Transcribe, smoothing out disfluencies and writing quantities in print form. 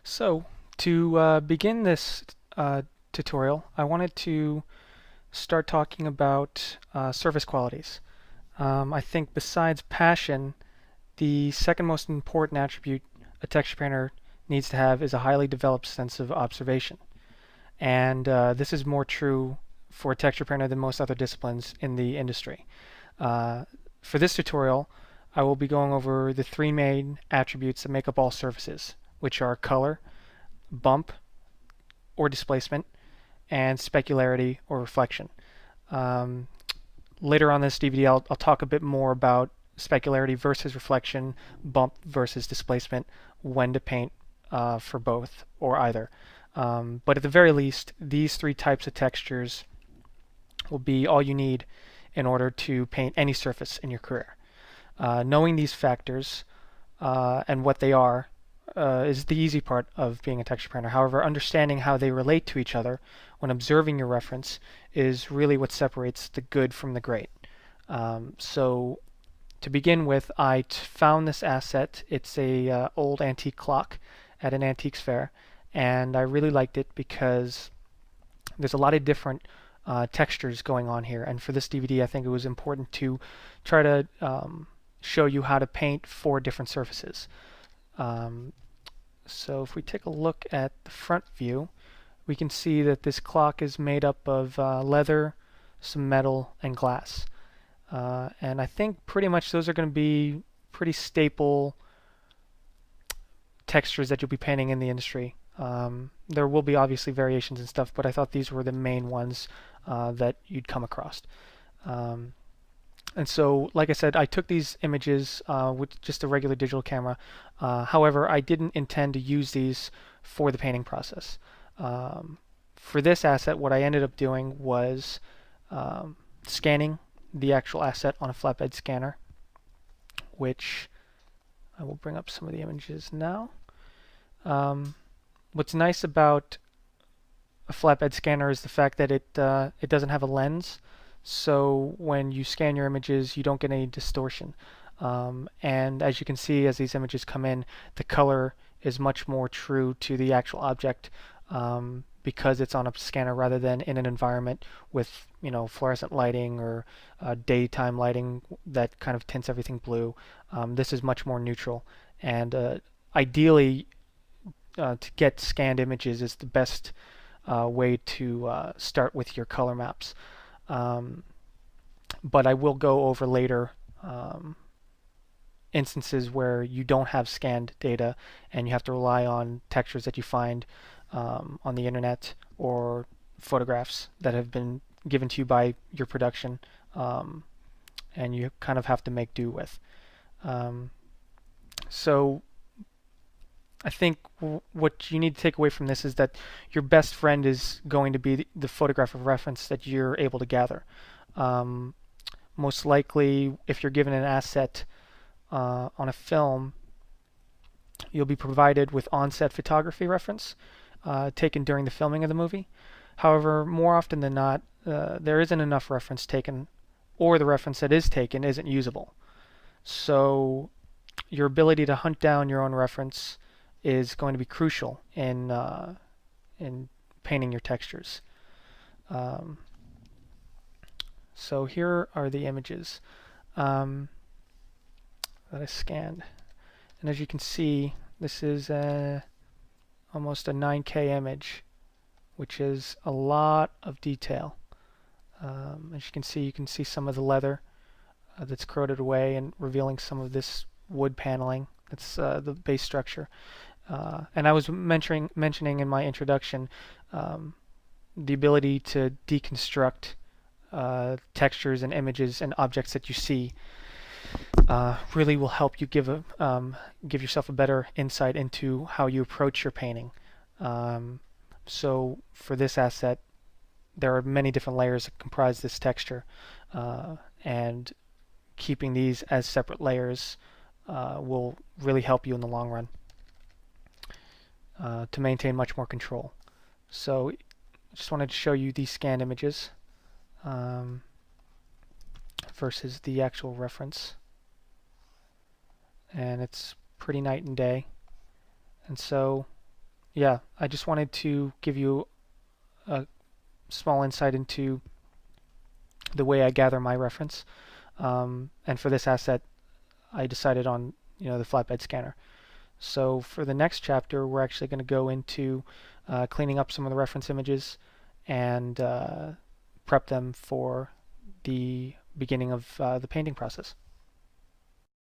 So, to begin this tutorial, I wanted to start talking about surface qualities. I think besides passion, the second most important attribute a texture painter needs to have is a highly developed sense of observation. And this is more true for a texture painter than most other disciplines in the industry. Uh, for this tutorial, I will be going over the three main attributes that make up all surfaces, which are color, bump, or displacement, and specularity or reflection. Um, Later on this DVD, I'll talk a bit more about specularity versus reflection, bump versus displacement, when to paint for both or either. But at the very least, these three types of textures will be all you need in order to paint any surface in your career. Knowing these factors and what they are is the easy part of being a texture painter. However, understanding how they relate to each other when observing your reference is really what separates the good from the great. So to begin with, I found this asset. It's a old antique clock at an antiques fair, and I really liked it because there's a lot of different textures going on here. And for this DVD, I think it was important to try to show you how to paint four different surfaces. Um, so if we take a look at the front view, we can see that this clock is made up of leather, some metal, and glass. And I think pretty much those are going to be pretty staple textures that you'll be painting in the industry. There will be obviously variations and stuff, but I thought these were the main ones that you'd come across. Um, and so, like I said, I took these images with just a regular digital camera. However, I didn't intend to use these for the painting process. Um, for this asset, what I ended up doing was scanning the actual asset on a flatbed scanner, which I will bring up some of the images now. What's nice about a flatbed scanner is the fact that it doesn't have a lens, so when you scan your images, you don't get any distortion. And as you can see, as these images come in, the color is much more true to the actual object because it's on a scanner rather than in an environment with fluorescent lighting or daytime lighting that kind of tints everything blue. This is much more neutral, and ideally, to get scanned images is the best way to start with your color maps. Um, but I will go over later instances where you don't have scanned data and you have to rely on textures that you find on the internet or photographs that have been given to you by your production, and you kind of have to make do with. Um, so I think what you need to take away from this is that your best friend is going to be the photograph of reference that you're able to gather. Um, Most likely, if you're given an asset on a film, you'll be provided with on-set photography reference taken during the filming of the movie. However, more often than not, there isn't enough reference taken, or the reference that is taken isn't usable. So your ability to hunt down your own reference is going to be crucial in painting your textures. Um, so here are the images that I scanned, and as you can see, this is almost a 9K image, which is a lot of detail. As you can see some of the leather that's corroded away and revealing some of this wood paneling. That's the base structure. And I was mentioning in my introduction the ability to deconstruct textures and images and objects that you see really will help you give yourself a better insight into how you approach your painting. So for this asset, there are many different layers that comprise this texture, and keeping these as separate layers will really help you in the long run to maintain much more control. So I just wanted to show you these scanned images versus the actual reference, and it's pretty night and day. And so yeah, I just wanted to give you a small insight into the way I gather my reference. And for this asset, I decided on the flatbed scanner. So for the next chapter, we're actually going to go into cleaning up some of the reference images and prep them for the beginning of the painting process.